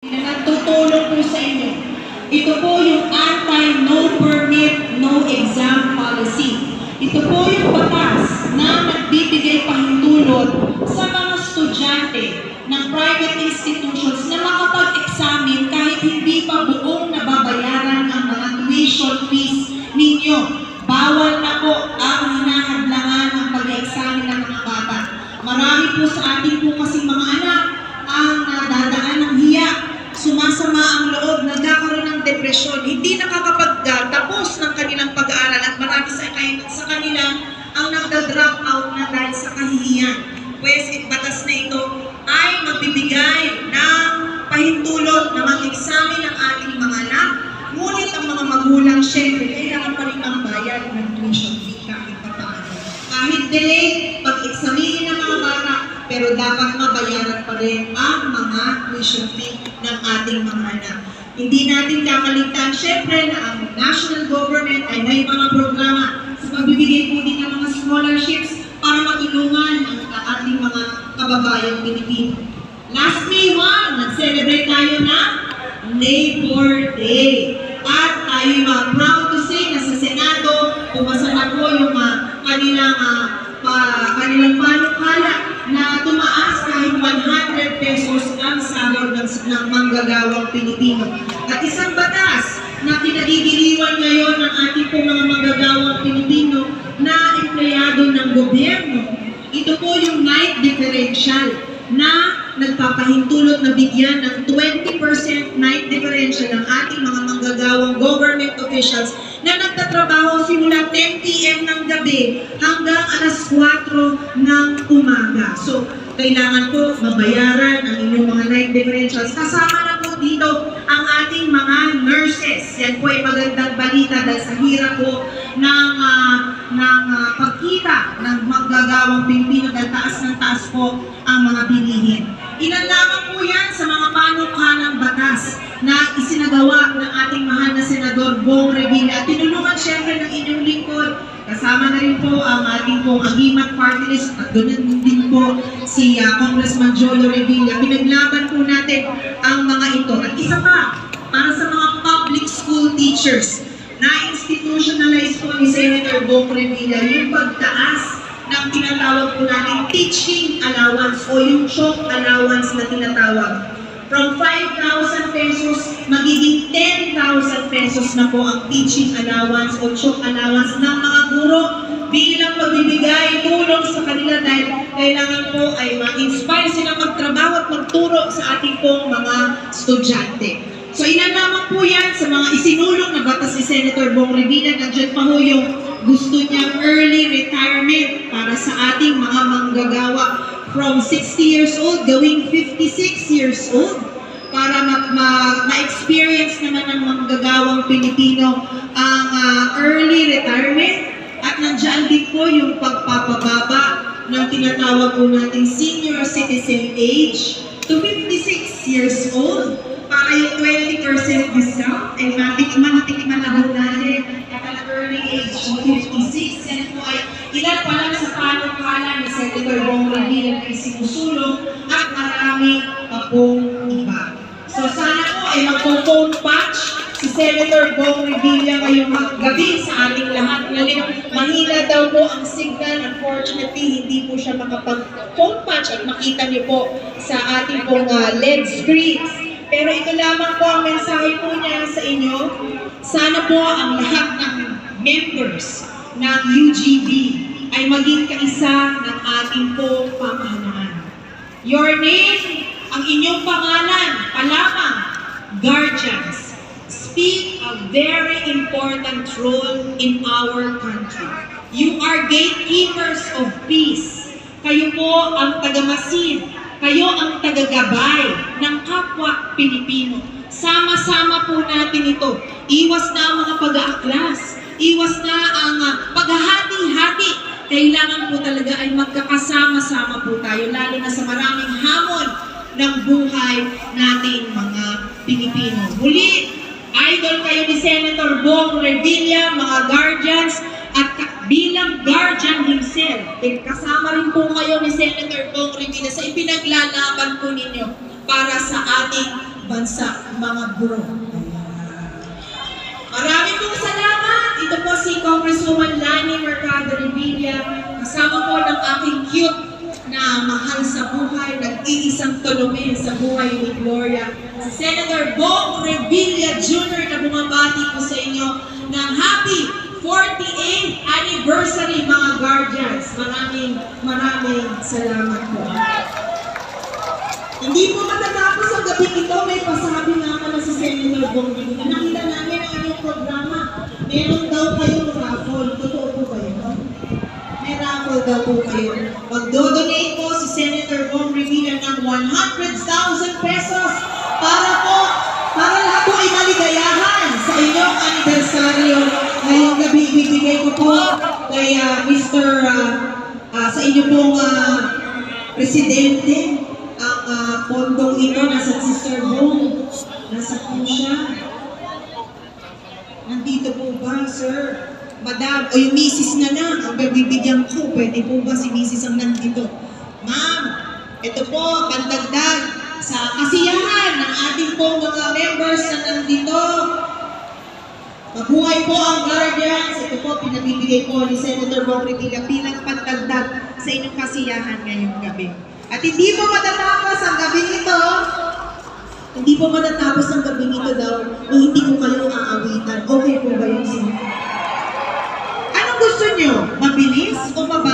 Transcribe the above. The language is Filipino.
na nagtutulong po sa inyo. Ito po yung anti-no permit, no exam policy. Ito po yung batas na nagbibigay pahintulot sa mga estudyante ng private institutions na makapag-examine kahit hindi pa buong nababayaran ang mga tuition fees ninyo. Bawal na po ang hinahadlangan ng pag-examine ng mga bata. Marami po sa ating po kasing mga anak ang nadadaan ng hiya, sumasama ang loob, nagkakaroon ng depresyon, hindi nakakapagtapos ng kanilang pag-aaral at marami sa kanila ang nagda-drop out na dahil sa kahihiyan. Pwes, batas na ito ay magbibigay ng pahintulot na mag-examine ang ating mga anak, ngunit ang mga magulang, syempre, kailangan pa rin ang bayad ng tuition fee kahit papaano. Kahit delay, pag-examine ng mga bata, pero dapat mabayaran pa rin ang mga tuition fee ng ating mga anak. Hindi natin kakaligtaan, syempre, na ang national government ay may mga programa sa pagbibigay po din ng mga scholarships para matulungan ang ating mga kababayang Pilipino. Last May 1, nag-celebrate tayo na Labor Day. At tayo proud to say na sa Senado, pumasa na po yung kanilang panukala na tumaas kahit 100 pesos ang sahod ng manggagawang Pilipino. At isang batas na kinagigiliwan ngayon ng ating po mga manggagawang Pilipino na empleyado ng gobyerno. Ito po yung night differential na nagpapahintulot na bigyan ng 20% night differential ng ating mga manggagawang government officials na nagtatrabaho simula 10 p.m. ng gabi hanggang alas 4 ng umaga. So, kailangan po mabayaran ang inyong mga night differentials. Kasama na po dito ang ating mga nurses. Yan po ay magandang balita dahil sa hirap po ng pagkita ng manggagawang Pilipino dahil taas ng taas po ang mga bilihin. Ilan lamang po yan sa mga panukalang batas na isinagawa ng ating mahal na Senador Bong Revilla. At tinulungan syempre ng inyong lingkod. Kasama na rin po ang ating pong Agimat Party List at doon din po si Congressman Jolo Revilla. Pinaglaban po natin ang mga ito. At isa pa, para sa mga public school teachers, na-institutionalize po ni Senator Bong Revilla yung pagtaas ng tinatawag po natin teaching allowance o yung CHOC allowance na tinatawag. From 5,000 pesos, magiging 10,000 pesos na po ang teaching allowance o CHOC allowance ng mga guro bilang pagbibigay tulong sa kanila dahil kailangan po ay ma-inspire sila magtrabaho at magturo sa ating pong mga estudyante. So ilan naman po yan sa mga isinulong na batas ni Senator Bong Revilla. Nandiyan pa ho yung gusto niyang early retirement para sa ating mga manggagawa from 60 years old gawing 56 years old para ma-experience naman ng manggagawang Pilipino ang early retirement. At nandiyan din po yung pagpapababa ng tinatawag po nating senior citizen age to 56 years old para yung 20% discount ay matitikman na po natin at an early age of 56. Yan po ay ilan pa lang sa panukala ni Senator Bong Revilla ay sinusulong at marami pa pong iba. So sana po ay magpo-phone patch si Senator Bong Revilla ngayong gabi sa ating lahat. Ngayon, mahina daw po ang signal. Unfortunately, hindi po siya makapag-phone patch at makita niyo po sa ating pong LED screens. Pero ito lamang po ang mensahe po niya sa inyo. Sana po ang lahat ng members ng UGB ay maging kaisa ng ating po pamahalaan. Your name, ang inyong pangalan, palamang, guardians, speak a very important role in our country. You are gatekeepers of peace. Kayo po ang tagamasid. Kayo ang tagagabay ng kapwa Pilipino. Sama-sama po natin ito. Iwas na ang mga pag-aaklas. Iwas na ang paghahati-hati. Kailangan po talaga ay magkakasama-sama po tayo, lalo na sa maraming hamon ng buhay natin mga Pilipino. Muli, idol kayo ni Senator Bong Revilla, mga guardians, at bilang guardian himself, kasama rin po kayo ni Senator Bong Revilla sa ipinaglalaban po ninyo para sa ating bansa, mga bro. Maraming pong salamat. Ito po si Congresswoman Lani Mercado Revilla. Kasama po ng aking cute na mahal sa buhay, nag-iisang tulumin sa buhay ni Gloria. Si Senator Bong Revilla Jr. na bumabati po sa inyo ng happy 48th anniversary mga guardians. Maraming salamat po. Hindi po matatapos ang gabi ito, may pasabi nga pala si Senator Bong Revilla. Nakita namin ang inyong programa. Meron daw kayong raffle. Totoo po ba yun? May raffle daw po kayo. Magdodonate po si Senator Bong Revilla ng 100,000 pesos para lahat po ay maligayahan sa inyong anibersaryo. Ngayong gabi, ibibigay ko po kay sa inyo pong presidente ang pondong ito. Nasa si Sir Bong. Nasa po siya. Nandito po ba, sir? Madam, o yung misis na lang, ang bibigyan ko, pwede po ba si misis ang nandito? Ma'am, ito po, pandagdag sa kasiyahan ng ating pong mga members na nandito. Mabuhay po ang guardians. Ito po, pinabibigay po ni Senator Bong Revilla bilang pandagdag sa inyong kasiyahan ngayong gabi. At hindi po matatapos ang gabi nito. Hindi po matatapos ang gabi nito daw kung hindi ko kayo aawitan. Okay po ba yun, sir? Anong gusto nyo? Mabilis o mababa?